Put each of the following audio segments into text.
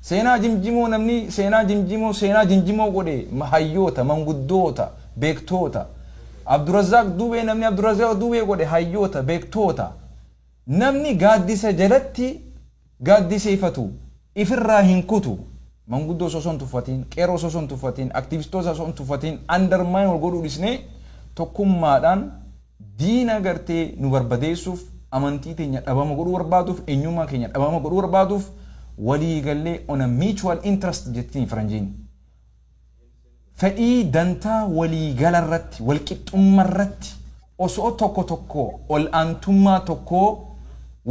seenaa jimjimoo namni seenaa jimjimoo godhe hayyoota manguddoota beektoota Abdurrazzaq Dubee namni Abdurrazzaq Dubee godhe hayyoota beektoota namni gaaddisa jalatti gaaddiseeffatu ifirraa hin kutu manguddoo soson tuffatiin qeeroo soson tuffatiin aktivistoota soson tuffatiin undermine wal godhuu dhisnee tokkummaadhaan diina gartee nu barbadeessuuf amantii teenya dhabama godhuu barbaaduuf eenyummaa keenya dhabama godhuu barbaaduuf walii gallee on a mutual interest jettiin faranjiin fedhii dantaa walii galarratti wal qixxummarratti osoo tokko ol aantummaa tokko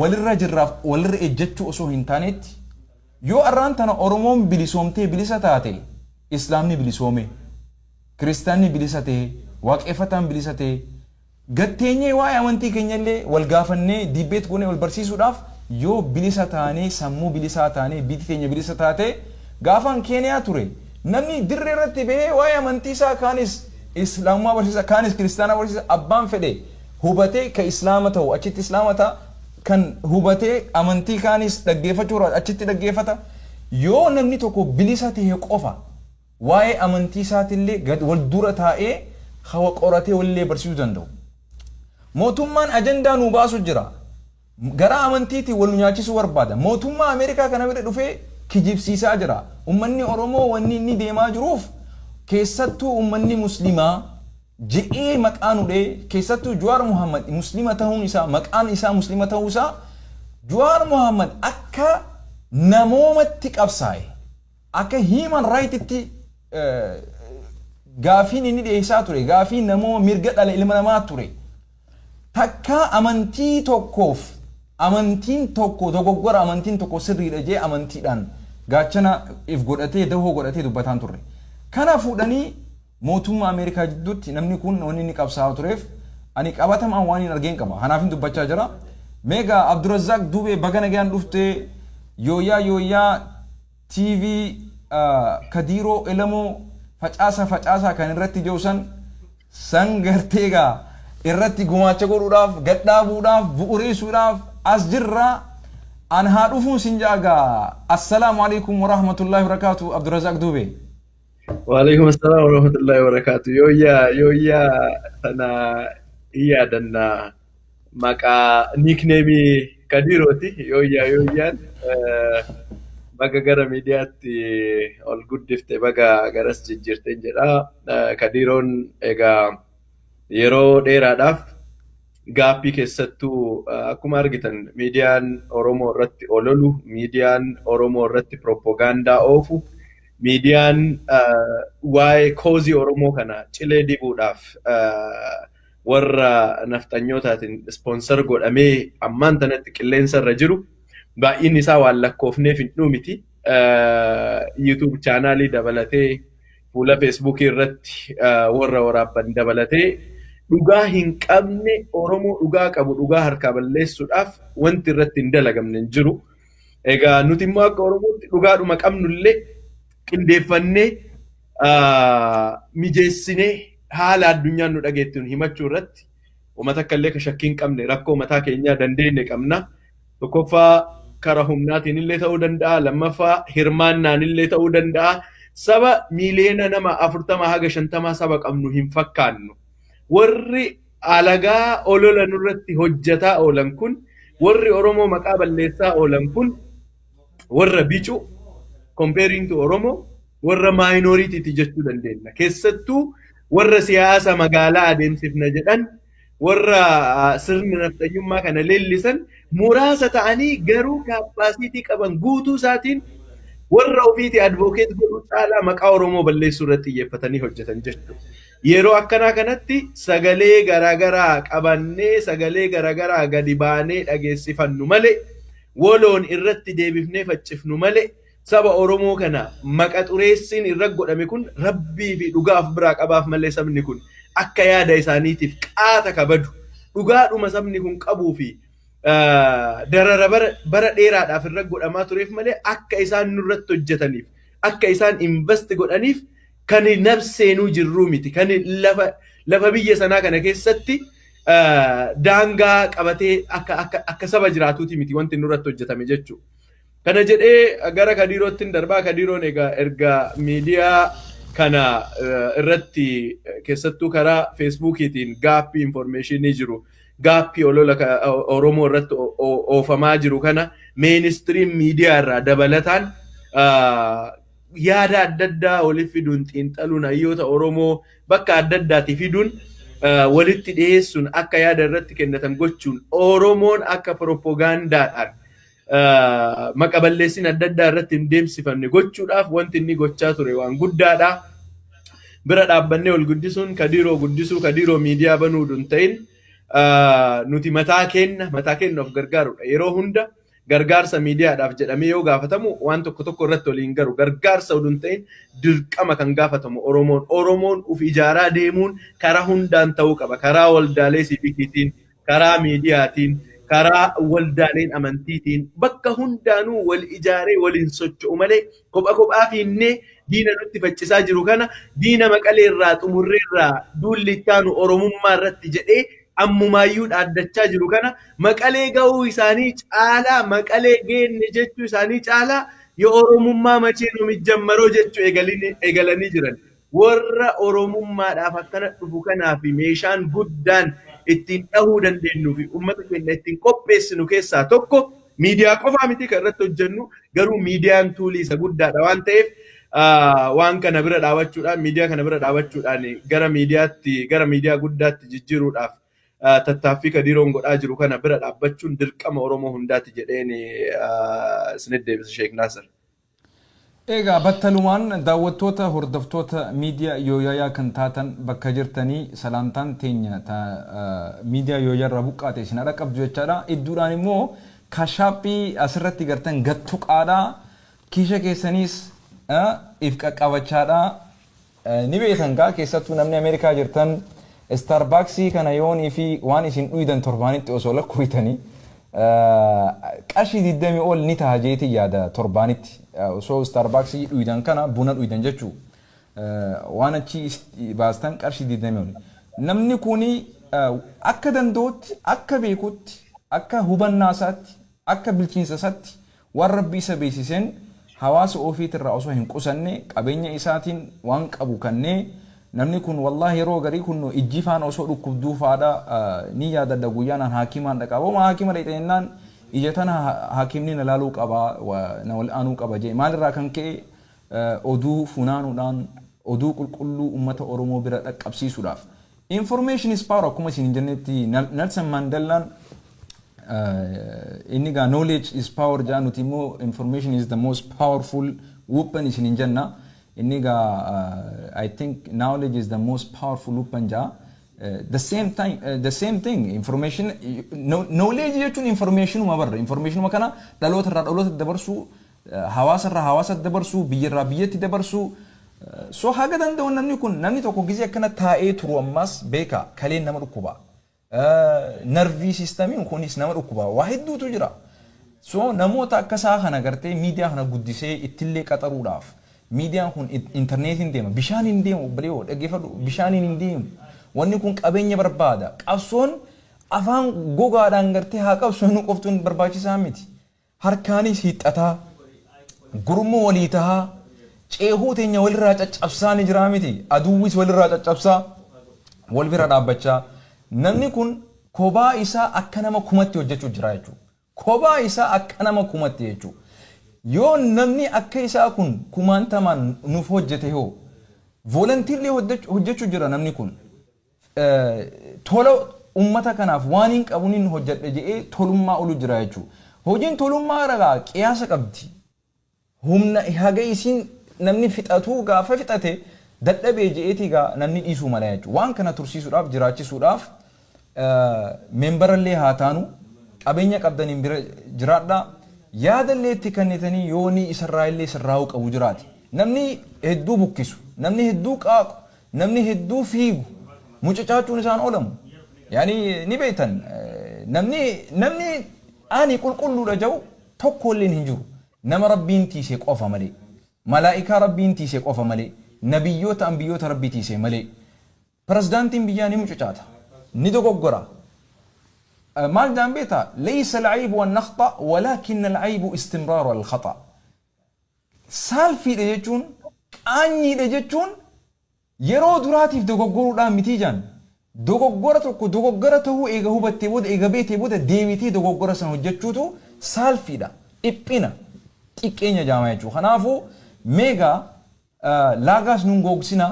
walirra jirraaf walirra ejjechuu osoo hin taanetti yoo arraan tana Oromoon bilisoomtee bilisa taate Islaamni bilisoome Kiristaanni bilisa ta'e waaqeffataan bilisa ta'e gatteenyee waa'ee amantii keenyallee wal gaafannee dibeet goonee wal barsiisuudhaaf yoo bilisa taanee sammuu bilisaa taanee biiti teenya bilisa taate gaafaan Keeniyaa ture namni dirree irratti bahee waa'ee amantii isaa kaanis Islaamummaa barsiisa kaanis Kiristaanaa barsiisa abbaan fedhe hubatee ka Islaama ta'u achitti Islaama ta'a kan hubatee amantii kaanis dhaggeeffachuu achitti dhaggeeffata yoo namni tokko bilisa ta'e qofa waa'ee amantii isaatillee wal dura taa'ee hawa qoratee wallee barsiisuu danda'u. Mootummaan ajandaa nu baasu jira. Gara amantiitti wal nyaachisuu barbaada. Mootummaa Ameerikaa kana bira dhufee kijibsiisaa jira. Uummanni Oromoo wanni inni deemaa jiruuf keessattuu uummanni Muslimaa je'ee maqaan udhee keessattuu Jawaar Muhammad Muslima ta'uun isaa maqaan isaa Muslima ta'uu isaa Jawaar Muhammad akka namoomatti qabsaa'e akka human right'itti gaafiin inni dhiyeessaa ture gaafii namooma mirga dhala ilma namaa ture. Takka amantii tokkoof amantiin tokko dogoggora amantiin tokko sirriidha jee amantiidhaan gaachana if godhatee dahoo godhatee dubbataan turre. Kana fuudhanii mootummaa Ameerikaa jidduutti namni kun wanni inni qabsaa'aa tureef ani qabatamaan waan hin argeen qaba. Kanaafin dubbachaa jira. Meegaa Abdurrazzaq Dubee baga nagaan dhuftee yooyaa TV Kadiiroo Elamoo facaasaa kan irratti joosan san garteegaa irratti gumaacha godhuudhaaf gadhaabuudhaaf bu'uureessuudhaaf as jirra an haa dhufuun sin jaagaa assalaamu alaikum warahmatullahi wabarakatuh Abdurrazzaq Dubee وعليكم السلام ورحمة الله وبركاته يويا أنا دنا مكا نيكنيمي كديروتي يويا baga gara miidiyaatti ol guddifte baga garas jijjiirte jedha Kadiroon egaa yeroo dheeraadhaaf gaaffii keessattuu akkuma argitan miidiyaan Oromoo irratti ololu miidiyaan Oromoo irratti propagaandaa oofu miidiyaan waa'ee koozii Oromoo kana cilee dibuudhaaf warra naftanyootaatiin sponsor godhamee ammaan tanatti qilleensa irra jiru baay'een isaa waan lakkoofneef hin dhumiti YouTube chaanaalii dabalatee fuula Facebook irratti warra waraabban dabalatee dhugaa hin qabne Oromoo dhugaa qabu dhugaa harkaa balleessuudhaaf wanti irratti hin dalagamne hin jiru. Egaa nuti immoo akka Oromootti dhugaadhuma qabnullee qindeeffannee mijeessinee haala addunyaan nu dhageettuun himachuu irratti uummata akka illee ka shakkii hin qabne rakkoo mataa keenyaa dandeenye qabna. Tokkoffaa kara humnaatiin illee ta'uu danda'a, lammaffaa hirmaannaan illee ta'uu danda'a. Saba miiliyoona nama 40 haga 50 saba qabnu hin fakkaannu. Warri alagaa olola nurratti hojjetaa oolan kun, warri Oromoo maqaa balleessaa oolan kun, warra bicu comparing to Oromoo, warra minority jechuu dandeenya. Keessattuu warra siyaasa magaalaa adeemsifna jedhan, warra sirni nafxanyummaa kana leellisan muraasa ta'anii garuu kaappaasitii qaban guutuu isaatiin warra ofiiti advocate godhuu caalaa maqaa Oromoo balleessuu irratti xiyyeeffatanii hojjetan jechuudha. Yeroo akkanaa kanatti sagalee garaagaraa qabannee sagalee garaagaraa gadi baanee dhageessifannu malee waloon irratti deebifnee faccifnu malee saba Oromoo kana maqa xureessiin irra godhame kun rabbii fi dhugaaf biraa qabaaf malee sabni kun akka yaada isaaniitiif qaata kabadu dhugaadhuma sabni kun qabuu fi darara bara dheeraadhaaf irra godhamaa tureef malee akka isaan nurratti hojjetaniif akka isaan invest godhaniif kan nabseenuu jirruu miti kan lafa biyya sanaa kana keessatti daangaa qabatee akka saba jiraatuuti miti wanti nurratti hojjetame jechuudha. Kana jedhee gara Kadiirootti darbaa. Kadiiroon egaa erga miidiyaa kana irratti keessattuu karaa feesbuukiitiin gaappii informationii jiru gaappii olola Oromoo irratti oofamaa jiru kana meenistriim miidiyaa irraa dabalataan yaada adda addaa walitti fiduun xiinxaluun hayyoota Oromoo bakka adda addaatti fiduun walitti dhiyeessuun akka yaada irratti kennatan gochuun Oromoon akka propagaandaadhaan maqaballeessin adda addaa irratti hin deemsifamne gochuudhaaf wanti inni gochaa ture waan guddaadha. Bira dhaabbannee ol guddisuun Kadiiroo guddisuu Kadiiroo miidiyaa banuu hin ta'in nuti mataa keenya of gargaarudha. Yeroo hunda gargaarsa miidiyaadhaaf jedhamee yoo gaafatamu waan tokko irratti waliin garu gargaarsa hin ta'in dirqama kan gaafatamu Oromoon uf ijaaraa deemuun karaa hundaan ta'uu qaba. Karaa waldaalee siivikiitiin, karaa miidiyaatiin, karaa waldaaleen amantiitiin bakka hundaanuu wal ijaaree waliin socho'u malee kophaa fiinnee diina nutti faccisaa jiru kana diina Maqalee irraa xumurree irraa duulli ittaanu Oromummaa irratti jedhee ammumaayyuu dhaaddachaa jiru kana Maqalee ga'uu isaanii caalaa Maqalee geenne jechuu isaanii caalaa yoo Oromummaa machee nu mijammaroo jechuu eegalanii jiran. Warra Oromummaadhaaf akkana dhufu kanaaf meeshaan guddaan ittiin dhahuu dandeenyu fi uummata keenya ittiin qopheessinu keessaa tokko miidiyaa qofaa miti kan irratti hojjennu garuu miidiyaan tuulii isa guddaadha waan ta'eef waan kana bira dhaabachuudhaan miidiyaa kana bira dhaabachuudhaan gara miidiyaa guddaatti jijjiiruudhaaf tattaaffii Kadiiroon godhaa jiru kana bira dhaabbachuun dirqama Oromoo hundaati jedheen isinitti deebisa Sheek Naasir. Egaa battalumaan daawwattoota hordoftoota miidiyaa Yooyyaa kan taatan bakka jirtanii salaamtaan teenya miidiyaa Yooyyaa irraa buqqaate isin haadha qabdu jechaadha. Idduudhaan immoo kashaappii asirratti gartan gattuqaadha. Kiisha keessaniis if qaqqabachaadha. Ni beektan gaa keessattuu namni Ameerikaa jirtan Starbucksii kana yoonii fi waan isin dhuydan torbaanitti osoo lakkoofitanii qarshii 20 ol ni ta'a jeetii yaada torbaanitti. So Starbucksii dhuydan kana buna dhuydan jechuu waan achi baastan qarshii 20 ol. Namni kuni akka danda'utti, akka beekutti, akka hubannaasaatti, akka bilchiinsasaatti waan rabbi isa beeksiseen hawaasa ofiitirraa osoo hin qusanne qabeenya isaatiin waan qabu kannee namni kun wallahi yeroo garii kun ijji faan osoo dhukkubduu faadha ni yaadadha guyyaan haakimaan dhaqa. Wama haakima dhaqeennaan ija tana haakimni na laaluu qaba na wal'aanuu qaba jee maalirraa kan ka'e oduu funaanuudhaan oduu qulqulluu uummata Oromoo bira dhaqqabsiisuudhaaf. Information is power akkuma isin jennetti Nelson Mandelaan inni gaa knowledge is power jaa nuti immoo information is the most powerful weapon isin jenna. Inni gaa I think knowledge is the most powerful weapon jaa. The same thing information knowledge jechuun information barra information kana dhaloota irraa dhaloota dabarsu hawaasa irraa hawaasa dabarsu biyya irraa biyyatti dabarsu so haga danda'u namni tokko gizee akkana taa'ee turu ammas beeka kaleen nama dhukkuba nervii systemiin kunis nama dhukkuba waa hedduutu jira so namoota akkasaa kana gartee miidiyaa kana guddisee ittillee qaxaruudhaaf miidiyaan kun interneetiin deema bishaaniin deemu bilee dhaggeeffadhu bishaaniin hin deemu. Wanni kun qabeenya barbaada. Qabsoon afaan gogaadhaan gartee haa qabsoon qoftuun barbaachisaa miti. Harkaanis hiixataa, gurmuu walii tahaa, ceehuu teenya walirraa caccabsaa ni jira miti. Aduuwwis walirraa caccabsaa, wal bira dhaabbachaa. Namni kun kophaa isaa akka nama kumatti hojjechuu jira jechuudha. Kophaa isaa akka nama kumatti jechuudha. Yoo namni akka isaa kun kumaantamaan nuuf hojjete yoo volunteerlee hojjechuu jira namni kun. Tola ummata kanaaf waan hin qabuun hojjedhe jedhee tolummaa olu jira jechuudha. Hojiin tolummaa ragaa qiyaasa qabdi. Humna haga isiin namni fixatu gaafa fixate dadhabee jedheeti gaa namni dhiisuu mala jechuudha. Waan kana tursiisuudhaaf jiraachisuudhaaf membarallee haa taanu qabeenya qabdaniin bira jiraadhaa yaadallee itti kennitanii yoonii isarraa illee sirraa'uu qabu jiraati. Namni hedduu bukkisu, namni hedduu qaaqu, namni hedduu fiigu. Mucacaachuun isaan oolamu. Yaani ni beektan namni ani qulqulluudha jedhu tokko illee hin jiru. Nama rabbiin tiisee qofa malee. Malaa'ikaa rabbiin tiisee qofa malee. Nabiyyoota ambiyyoota rabbii tiisee malee. Pirezidaantiin biyyaa ni mucacaata. Ni dogoggora. مال جنبيتا ليس العيب أن نخطأ ولكن العيب استمرار الخطأ سالفي دجون أني دجون يرو دراتي في دوغورو دا متيجان دوغورة تكو دوغورة هو إيغا هو بتيبود إيغا بيتيبود ديميتي دوغورة سنو جتشوتو سالفي دا إبنا إكينيا جامعيشو خنافو ميغا لاغاس نونغوغسينا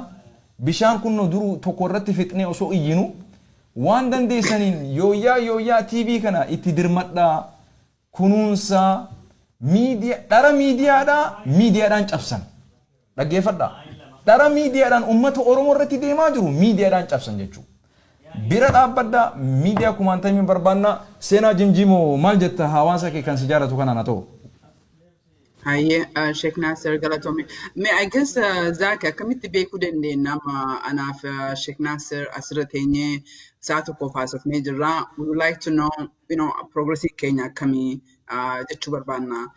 بشان كنو درو تقررت فتنة أسو إيينو وان دندي سنين يويا تي في كنا اتدرمت دا كنونسا ميديا دارا ميديا دان چفسن لگه فدا دارا ميديا دان أمت أورمو رتي ديما جرو ميديا دان چفسن جچو بيرا دابدا ميديا كمانتا من بربانا سينا جمجيمو مال جتا هوانسا كي كان سجارة تو كان ناتو هاي شيخ ناصر قالتهم I guess ذاك كميت بيكو دندي نما أنا في شيخ ناصر أسرتيني ساتو كوفاسوف نيجرا we would like to know progressive Kenya كمي جتشو بربانا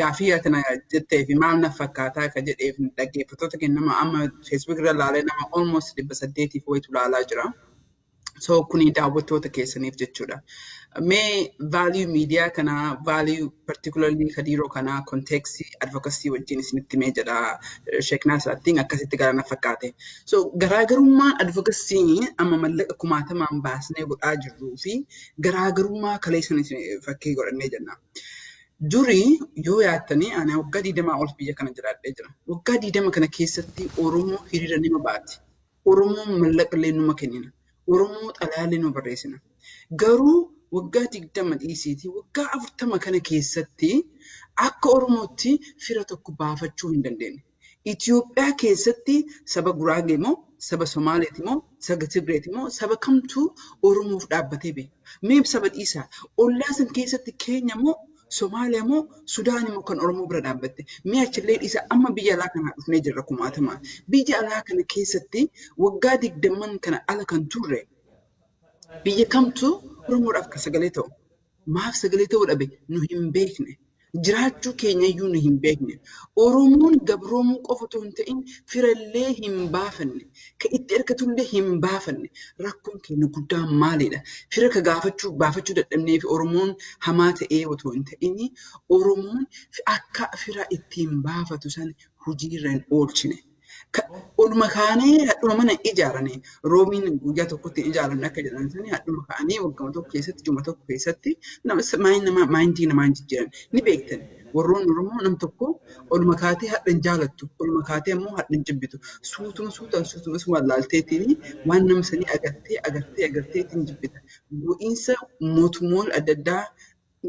غافية تنا جتة في مالنا فكاتا كجت في دقي فتوتك إنما أما فيسبوك رلا نما almost بسديتي فويت ولا لاجرا so kuni daawwattoota keessaniif jechuudha. Mee value media kana value particularly kadiroo kana context advocacy wajjin isinitti mee jedha Sheekh Naasir Attiin akkasitti gara na fakkaate. So garaagarummaan advocacy amma mallaqa kumaatamaan baasnee godhaa jirruu fi garaagarummaa kaleessan fakkii godhannee jenna. Durii yoo yaattanii ani waggaa 20 ol biyya kana jiraadhee jira. Waggaa 20 kana keessatti Oromoo hiriira nima baati. Oromoo mallaqa illee numa kennina. Oromoo xalaalee nu barreessina. Garuu waggaa 20 dhiisiitii waggaa 40 kana keessatti akka Oromootti fira tokko baafachuu hin dandeenye. Itoophiyaa keessatti saba Guraagee moo saba Somaaleeti moo saba Tigreeti moo saba kamtuu Oromoof dhaabbatee beeka. Mee saba dhiisaa ollaa san keessatti Keenya moo Somaaliyaa moo Sudaan moo kan Oromoo bira dhaabbatte. Mee achillee dhiisaa amma biyya alaa kana dhufnee jirra kumaatamaan. Biyya alaa kana keessatti waggaa 20 kana ala kan turre biyya kamtuu Oromoodhaaf kan sagalee ta'u. Maaf sagalee ta'uu dhabe nu hin beekne. Jiraachuu keenya iyyuu nu hin beekne. Oromoon gabroomuu qofa otoo hin ta'in firallee hin baafanne. Ka itti ergatullee hin baafanne. Rakkoon keenya guddaan maalidha? Fira ka baafachuu dadhabnee fi Oromoon hamaa ta'ee otoo hin ta'in Oromoon akka fira ittiin baafatu san hojiirra hin oolchine. Oluma kaanee hadhuma mana ijaaranii roomiin guyyaa tokkotti ijaaramne akka jedhan sani hadhuma kaanii waggaa tokko keessatti juma tokko keessatti maayindii namaa jijjiiran ni beektan. Warroon Oromoo nam tokko oluma kaatee hadhan jaalattu oluma kaatee ammoo hadhan jibbitu suutuma laalteetiin waan nam sanii agarteetiin jibbita. Bu'iinsa mootummoon adda addaa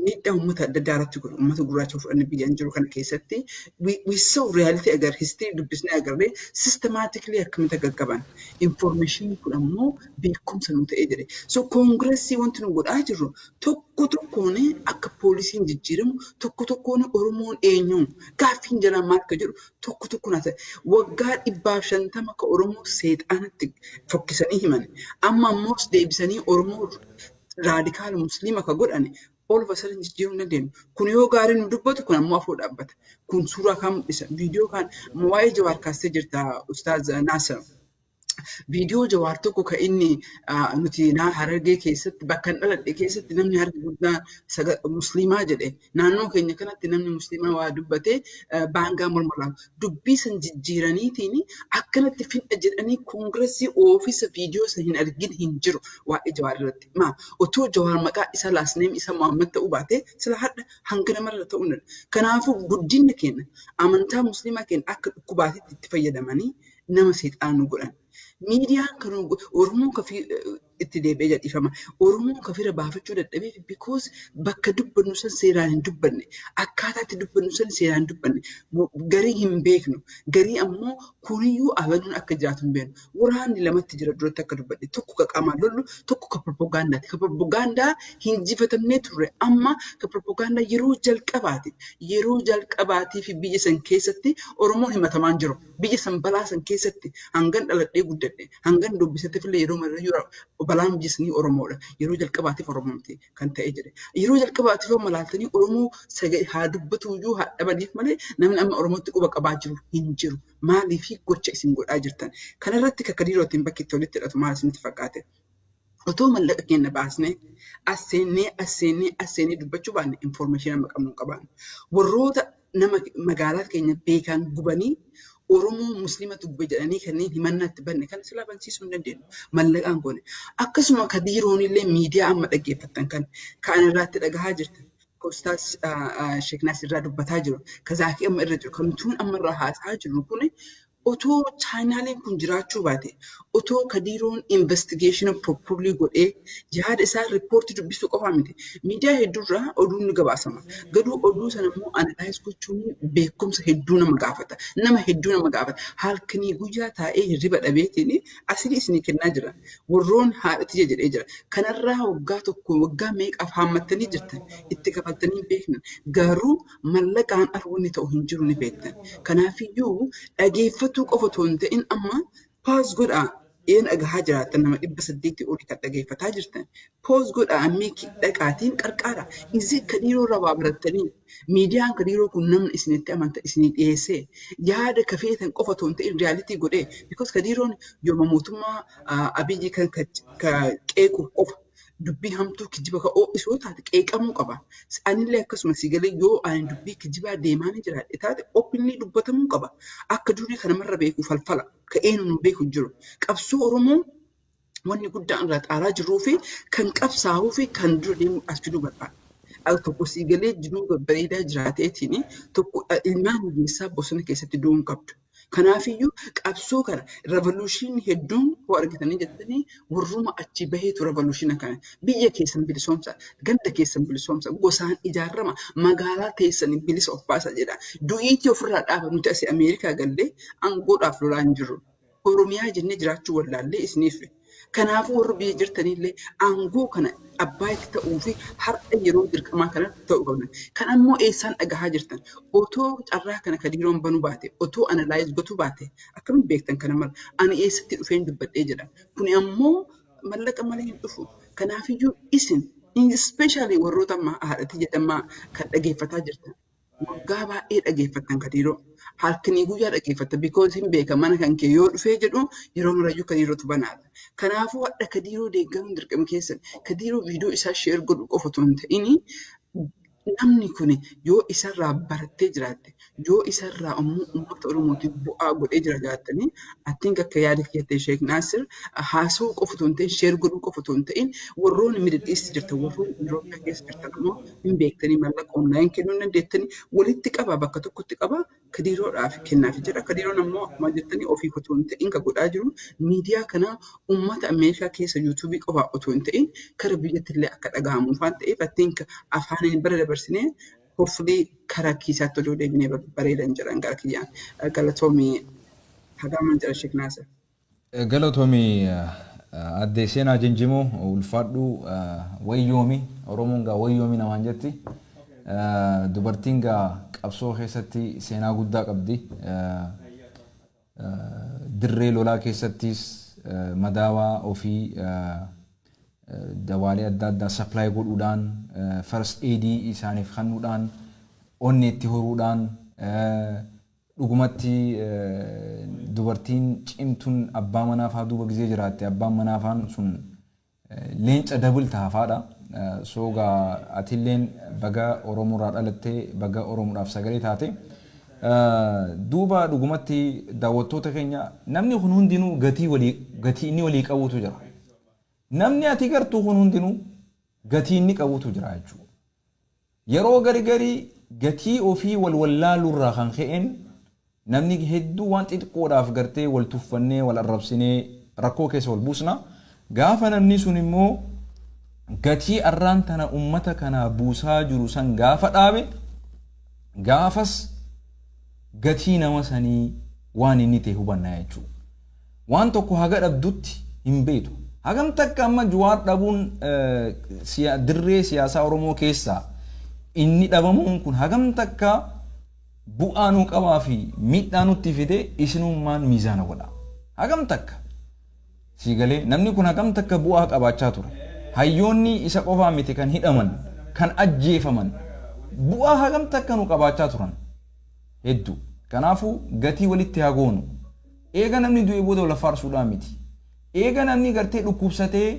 miidhaa uummata adda addaa irratti godhu uummata gurraacha fudhannee biyyaan jiru kana keessatti we saw reality agar history dubbisnee agarree systematically akkamitti gaggaban information kun ammoo beekumsa nu ta'ee jedhe. So koongiressii wanti nu godhaa jirru tokkoon akka poolisiin jijjiiramu tokkoon Oromoon eenyu gaaffiin jala maal akka jedhu tokkoon haa ta'e waggaa 150 ka Oromoo seexaanatti fokkisanii himan amma ammoo deebisanii Oromoo raadikaal musliima ka godhani. All of a sudden jijjiiruu hin dandeenyu. Kun yoo gaarii nu dubbatu kun ammoo afur dhaabbata. Kun suuraa kan mul'isa. Viidiyoo kan waa'ee Jawaar kaastee jirta Ustaaz Naasir. Viidiyoo Jawaar tokko kan inni nuti Harargee keessatti bakka hin dhaladhe keessatti namni harka guddaa musliimaa jedhe naannoo keenya kanatti namni musliimaa waa dubbatee baangaa mormorraa dubbii san jijjiiraniitiin akkanatti fidha jedhanii koongiressii oofisa viidiyoo san hin argin hin jiru waa'ee Jawaar irratti. Otoo Jawaar maqaa isa laasneem isa Muhammad ta'uu baatee sila hadha hanga namarra ta'uu hin danda'u. Kanaafuu guddinni keenya amantaa musliimaa keenya akka dhukkubaatitti itti fayyadamanii nama seexaan nu godhan. Miidiyaan kan Oromoon kafii itti deebi'ee jedhifama. Oromoon kafira baafachuu dadhabee because bakka dubbannu san seeraan hin dubbanne akkaataa itti dubbannu san seeraan hin dubbanne garii hin beeknu garii ammoo kuniyyuu abanuun akka jiraatu hin beeknu. Waraanni lamatti jira duratti akka dubbadhe tokko ka qaamaan lollu tokko ka propagaandaati. Ka propagaandaa hin jifatamnee turre amma ka propagaandaa yeroo jalqabaati fi biyya san keessatti Oromoon himatamaan jiru. Biyya san balaa san keessatti hangan dhaladhee guddadhe hangan dubbisatti fillee yeroo marra balaan jisnii Oromoodha. Yeroo jalqabaatiif Oromoomti kan ta'e jedhe. Yeroo jalqabaatiif yoo malaaltanii Oromoo haa dubbatu iyyuu haa dhabaniif malee namni amma Oromootti quba qabaa jiru hin jiru. Maaliif gocha isin godhaa jirtan? Kanarratti kakkadiiroo ittiin bakki itti walitti hidhatu maal isinitti fakkaate? otoo mallaqa keenya baasnee asseenee dubbachuu baanne information amma qabnu qabaanne. Warroota nama magaalaa keenya beekan gubanii Oromoo Musliimatu gube jedhanii kanneen himannaatti banne kan silaa bansiisuu hin dandeenyu. Mallaqaan goone. Akkasuma Kadiiroon illee miidiyaa amma dhaggeeffattan kan irratti dhagahaa jirtan. Koostaas Sheeknaas irraa dubbataa jiru. Kazaakii amma irra jiru. Kamtuun amma irraa haasaa jiru kun otoo chaanaaleen kun jiraachuu baate otoo Kadiiroon investigation properly godhee yaada isaa riippoortii dubbisuu qofaa miti. Miidiyaa hedduurraa oduun ni gabaasama. Garuu oduu sana immoo analyze gochuun beekumsa hedduu nama gaafata. Nama hedduu nama gaafata. Halkanii guyyaa taa'ee hirriba dhabeetiin asirii isinii kennaa jira. Warroon haadhati jedhee jira. Kanarraa waggaa tokko waggaa meeqaaf haammattanii jirtan itti kafaltanii beeknan. Garuu mallaqaan arwanni ta'u hin jiru ni beektan. Kanaafiyyuu dhageeffatu qofa otoo hin ta'in amma paas godhaa een dhagahaa jiraatan nama 800 olii kan dhageeffataa jirtan. Paas godhaa ammee dhaqaatiin qarqaara. Isin Kadiiroo irraa barattanii miidiyaan Kadiiroo kun namni isinitti amanta isinii dhiyeessee yaada kafeetan qofa otoo hin ta'in riyaalitii godhee because Kadiiroon yooma mootummaa Abiyyi kan qeequ qofa. Dubbii hamtuu kijiba ka isoo taate qeeqamuu qaba. Anillee akkasuma sigalee yoo ani dubbii kijibaa deemaa ni jiraadhe taate openly dubbatamuu qaba. Akka durii kanamarra beeku falfala ka'een nu beeku jiru. Qabsoo Oromoo wanni guddaan irraa xaaraa jirruu fi kan qabsaa'uu fi kan dura deemu as fiduu barbaada. Al tokko sigalee jiruu babbareedaa jiraateetiin tokko ilmaan hiyyeessaa bosona keessatti du'uu hin qabdu. Kanaafiyyuu qabsoo kana revolution hedduun hoo argitanii jettanii warruma achi baheetu revolution kana biyya keessan bilisoomsa ganda keessan bilisoomsa gosaan ijaarama magaalaa teessan bilisa of baasa jedha. Du'iitii ofirraa dhaaba nuti asii Ameerikaa gallee aangoodhaaf lolaa hin jirru. Oromiyaa jennee jiraachuu wallaallee isiniif. Kanaafuu warri biyya jirtanillee aangoo kana abbaa itti ta'uu fi har'a yeroo dirqamaa kanatti ta'uu qabna. Kan ammoo eessaan dhagahaa jirtan otoo carraa kana Kadiiroon banuu baate otoo analyze gochuu baate akkamiin beektan kana mala ani eessatti dhufeen dubbadhee jedha. Kuni ammoo mallaqa malee hin dhufu. Kanaafiyyuu isin especially warroota ammaa haadhati jedhamaa kan dhageeffataa jirtan. Waggaa baay'ee dhageeffattan Kadiiroo. Halkanii guyyaa dhageeffatta because hin beeka mana kan kee yoo dhufee jedhu yeroo murayyuu Kadiirootu banaadha. Kanaafuu hadha Kadiiroo deeggaruun dirqama keessan Kadiiroo viidiyoo isaa share godhu qofa otoo hin ta'in namni kun yoo isarraa barattee jiraatte yoo isarraa ammoo uummata Oromootiif bu'aa godhee jira jiraatanii attiin akka yaada keettee Sheek Naasir haasawuu qofa otoo hin ta'in share godhuu qofa otoo hin ta'in warroonni Middle East jirtan warroonni Euroopiyaa keessa jirtan ammoo hin beektanii mallaqa online kennuu hin dandeettanii walitti qabaa bakka tokkotti qabaa Kadiiroodhaaf kennaaf jira. Kadiiroon ammoo akkuma jettanii ofii otoo hin ta'in kan godhaa jiru miidiyaa kana uummata Ameerikaa keessa yuutuubii qofaa otoo hin ta'in kara biyyatti illee akka dhagahamuuf waan ta'eef attiin afaaniin bara dabarsinee hopefully karaa kiisaatti odoo deebinee bareedan jedhan gara kiyyaan galatoomii hagaaman jedha Sheek Naasir. Galatoomii addee seenaa jinjimoo ulfaadhu wayyoomi Oromoon gaa wayyoomi namaan jetti. Dubartiin gaa qabsoo keessatti seenaa guddaa qabdi. Dirree lolaa keessattis madaawaa ofii dawaalee adda addaa supply godhuudhaan first aid isaaniif kennuudhaan onnee itti horuudhaan dhugumatti dubartiin cimtuun abbaa manaafaa duuba gizee jiraatte abbaan manaafaan sun leenca dabil taafaadha. Soga atilleen baga Oromoorraa dhalattee baga Oromoodhaaf sagalee taate duuba dhugumatti daawwattoota keenya namni kun hundinuu gatii inni walii qabuutu jira. Namni ati gartuu kun hundinuu gatii inni qabuutu jira jechuudha. Yeroo garii gatii ofii wallaalurraa kan ka'een namni hedduu waan xixiqqoodhaaf gartee wal tuffannee wal arrabsinee rakkoo keessa wal buusna. Gaafa namni sun immoo gatii arraan tana ummata kana buusaa jiru san gaafa dhaabe gaafas gatii nama sanii waan inni ta'e hubannaa jechuudha. Waan tokko haga dhabdutti hin beetu. Hagam takka amma Jawaar dhabuun dirree siyaasaa Oromoo keessaa inni dhabamuun kun hagam takka bu'aa nuu qabaa fi miidhaa nutti fide isinummaan miizaana godha. Hagam takka siigalee namni kun hagam takka bu'aa qabaachaa ture. Hayyoonni isa qofaa miti kan hidhaman kan ajjeefaman bu'aa hagam takka nu qabaachaa turan hedduu. Kanaafuu gatii walitti haa goonu. Eega namni du'e booda wal faarsuudhaan miti. Eega namni gartee dhukkubsatee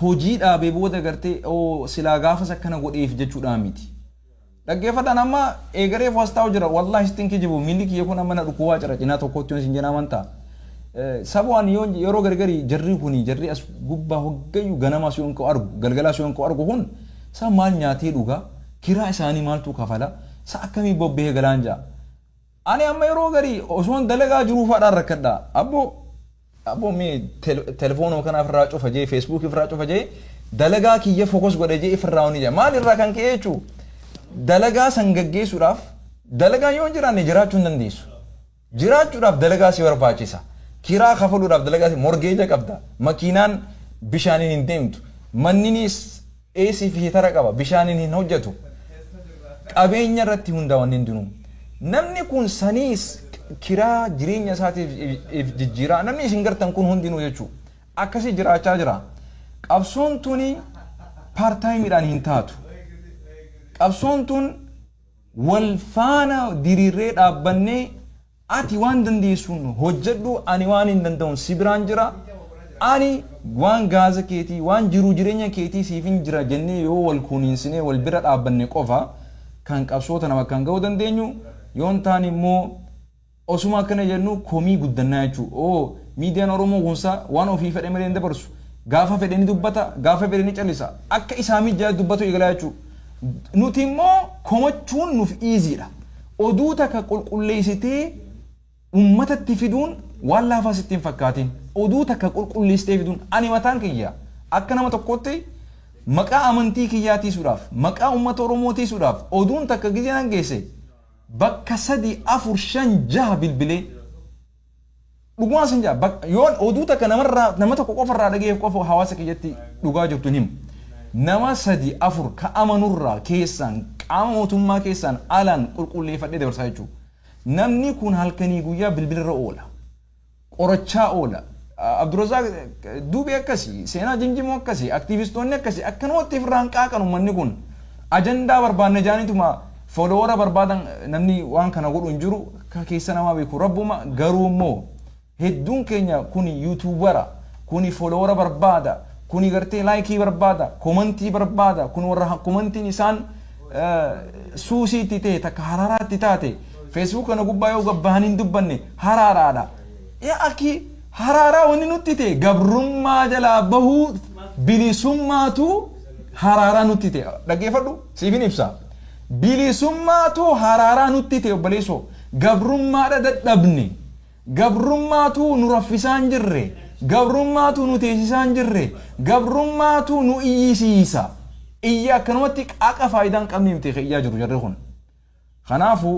hojii dhaabee booda gartee silaa gaafas akkana godheef jechuudha miti. Dhaggeeffadhaan amma eegareef was taa'u jira wallaahi sitti kijibu miilli kiyya kun amma na dhukkubaa jira cinaa tokkotti yoon isin jenaa amantaa. Sabaan yeroo gargari jarri kuni jarri as gubbaa hoggayyu ganamaas yoon ka'u argu galgalaas yoon ka'u argu kun sa maal nyaatee dhugaa kiraa isaanii maaltu kafala sa akkamii bobbee galaan jaa. Ani amma yeroo garii osoon dalagaa jiruu fadhaan rakkadha abbo mee telefoonoo kanaaf irraa cufa jee feesbuuk irraa cufa jee dalagaa kiyya fokus godhe jee ifirraa honi jee maal irraa kan ka'e jechuu dalagaa san gaggeessuudhaaf dalagaa yoo jiraanne jiraachuu hin dandeessu. Jiraachuudhaaf dalagaa si barbaachisa. Kiraa kafaluudhaaf dalagaa si morgeeja qabda. Makiinaan bishaaniin hin deemtu. Manninis AC fi hitara qaba bishaaniin hin hojjetu. Qabeenya irratti hundaa'an hin dinu. Namni kun saniis kiraa jireenya isaatiif jijjiiraa namni isin gartan kun hundinuu jechuudha. Akkasii jiraachaa jira. Qabsoon tuni paartaayimiidhaan hin taatu. Qabsoon tun wal faana diriirree dhaabbannee ati waan dandeessuun hojjedhu ani waan hin danda'uun si biraan jira. Ani waan gaaza keetii waan jiruu jireenya keetii siifin jira jennee yoo wal kuuniinsinee wal bira dhaabbanne qofa kan qabsoota nama kan ga'uu dandeenyu yoon taan immoo osuma akkana jennu komii guddannaa jechuudha. Miidiyaan Oromoo kunsa waan ofii fedhe malee hin dabarsu. Gaafa fedhe ni dubbata, gaafa fedhe ni callisa. Akka isaa miijaa dubbatu eegalaa jechuudha. Nuti immoo komachuun nuuf iiziidha. Oduu takka qulqulleessitee uummatatti fiduun waan laafaa sitti hin fakkaatin. Oduu takka qulqulleessitee fiduun ani mataan kiyya akka nama tokkotti maqaa amantii kiyyaa tiisuudhaaf maqaa uummata Oromoo tiisuudhaaf oduun takka gizee nan geesse bakka 3, 4, 5, 6 bilbilee dhugumaan sin jaa yoon oduu takka nama tokko qofarraa dhageef qofa hawaasa kiyyatti dhugaa jirtu himu. Nama 3, 4 ka amanurraa keessaan qaama mootummaa keessaan alaan qulqulleeffadhee dabarsaa jechuudha. Namni kun halkanii guyyaa bilbilarra oola. Qorachaa oola. Abdurrazaaq Duubee akkasii, seenaa Jimjimoo akkasii, aktiivistoonni akkasii akkanumatti ofirraan qaaqan uummanni kun ajandaa barbaanne jaanituma folowara barbaadan namni waan kana godhu hin jiru ka keessa namaa beeku rabbuma garuu immoo hedduun keenya kuni yuutuubara kuni folowara barbaada kuni gartee laayikii barbaada komantii barbaada kun warra komantiin isaan suusiitti ta'e takka haraaraatti taate feesbuuk kana gubbaa yoo gabbaan hin dubbanne haraaraadha. Aki haraaraa wanni nutti ta'e gabrummaa jalaa bahuu bilisummaatu haraaraa nutti ta'e dhaggeeffadhu siifin ibsa. Bilisummaatu haraaraa nutti ta'e obboleessoo gabrummaadha dadhabne gabrummaatu nu raffisaan jirre gabrummaatu nu teessisaan jirre gabrummaatu nu iyyisiisa iyya akkanumatti qaaqa faayidaan qabni miti iyyaa jiru jarri kun. Kanaafuu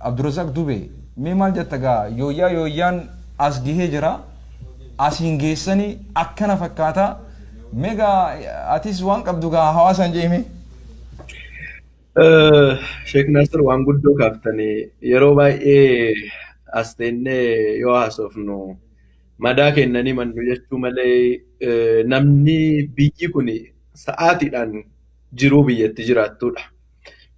Abdurrazaaq Dubee mee maal jetta gaa yooyyaan as gihee jira asiin geessanii akkana fakkaata meegaa atis waan qabdu gaa hawaasaan jeeme. Sheek Nasir waan guddoo kaaftanii yeroo baay'ee as teennee yoo haasofnu madaa kennanii mannu jechuu malee namni biyyi kun sa'aatiidhaan jiruu biyyatti jiraattudha.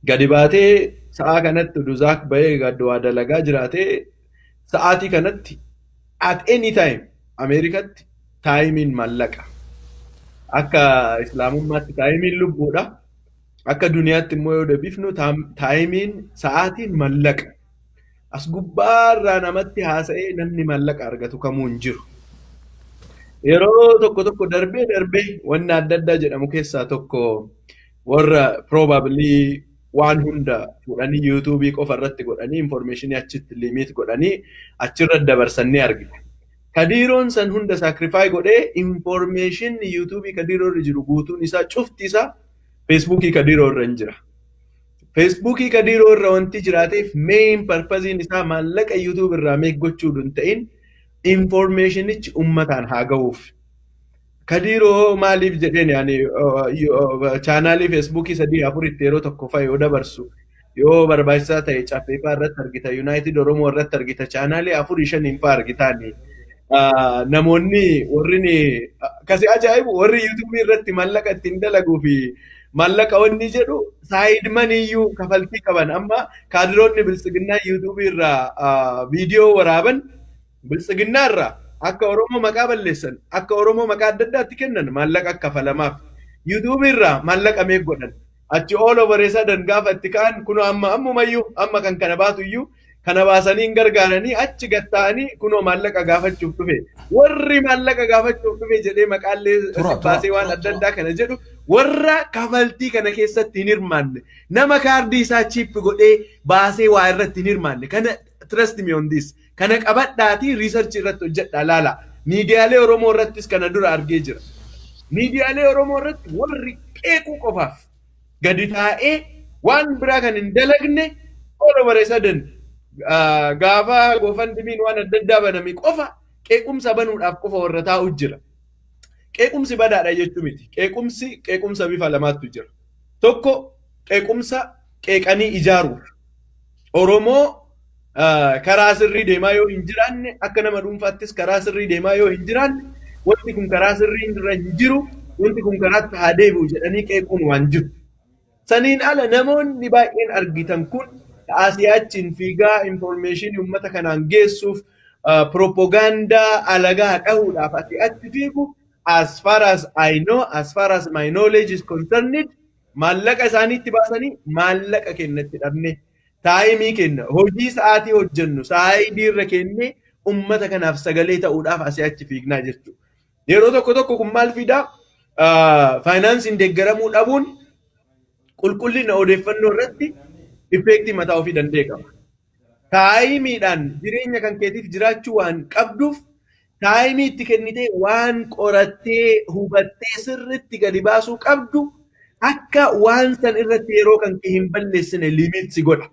Gadi baatee sa'aa kanatti duzaak bahee gadduwaa dalagaa jiraatee sa'aatii kanatti at any time Ameerikatti taayimiin mallaqa. Akka Islaamummaatti taayimiin lubbuudha. Akka duniyaatti immoo yoo deebifnu taayimiin sa'aatiin mallaqa. As gubbaarraa namatti haasa'ee namni mallaqa argatu kamuu hin jiru. Yeroo tokko darbee wanni adda addaa jedhamu keessaa tokko warra probably waan hunda fuudhanii yuutuubii qofa irratti godhanii informationii achitti limit godhanii achirra dabarsanii argina. Kadiiroon san hunda sacrifice godhee information yuutuubii kadiiroo irra jiru guutuun isaa cufti isaa feesbuukii kadiiroo irra hin jira. Feesbuukii kadiiroo irra wanti jiraateef main purpose isaa maallaqa yuutuub irraa meeq gochuu hin ta'in informationichi ummataan haa ga'uuf. Kadiiroo maaliif jedheen yaani chaanaalii feesbuukii 3, 4 itti yeroo tokko fa'a yoo dabarsu yoo barbaachisaa ta'e caffeefaa irratti argita United Oromoo irratti argita chaanaalii 4, 5 fa'aa argitaani. Namoonni warri kasi ajaa'ibu warri yuutuubii irratti maallaqa ittiin dalaguu fi maallaqa wanni jedhu saayid maniyyuu kafaltii qaban amma kaadiroonni bilisiginnaa yuutuubii irraa viidiyoo waraaban bilisiginnaa irraa akka Oromoo maqaa balleessan, akka Oromoo maqaa adda addaatti kennan maallaqa kafalamaaf. YouTube irraa maallaqa meeq godhan. Achi ooloo bareesaa gaafa itti ka'an kunoo ammumayyuu amma kan kana baatuyyuu kana baasanii hin gargaaranii achi gatta'anii kunoo maallaqa gaafachuuf dhufe. Warri maallaqa gaafachuuf dhufe jedhee maqaallee baasee waan adda addaa kana jedhu warra kafaltii kana keessatti hin hirmaanne nama kaardii isaa chiip godhee baasee waa irratti hin hirmaanne kana trust me on this kana qabadhaatii research irratti hojjedhaa laala. Miidiyaalee Oromoo irrattis kana dura argee jira. Miidiyaalee Oromoo irratti warri qeequu qofaaf gadi taa'ee waan biraa kan hin dalagne ooloo bareesaa gaafa GoFundMeen waan adda addaa baname qofa qeequmsa banuudhaaf qofa warra taa'u jira. Qeequmsi badaadha jechuu miti. Qeequmsa bifa lamaatu jira. Tokko qeequmsa qeeqanii ijaaruuf. Oromoo karaa sirrii deemaa yoo hin jiraanne akka nama dhuunfaattis karaa sirrii deemaa yoo hin jiraanne wanti kun karaa sirrii irra hin jiru wanti kun karaatti haa deebi'u jedhanii qeequun waan jiru. Saniin ala namoonni baay'een argitan kun asiyaachiin fiigaa information uummata kanaan geessuuf propaganda alagaa dhahuudhaaf achi fiigu as far as I know, as far as my knowledge is concerned, maallaqa isaaniitti baasanii maallaqa kennatti dhabne taayimii kenna hojii sa'aatii hojjennu saayidii irra kennee uummata kanaaf sagalee ta'uudhaaf asiyachi fiignaa jechuudha. Yeroo tokko kun maal fidaa faayinaansiin deeggaramuu dhabuun qulqullina odeeffannoo irratti effektii mataa ofii danda'e qaba. Taayimiidhaan jireenya kan keetiif jiraachuu waan qabduuf taayimii itti kennitee waan qorattee hubattee sirriitti gadi baasuu qabdu akka waan san irratti yeroo kan kee hin balleessine limitsi godha.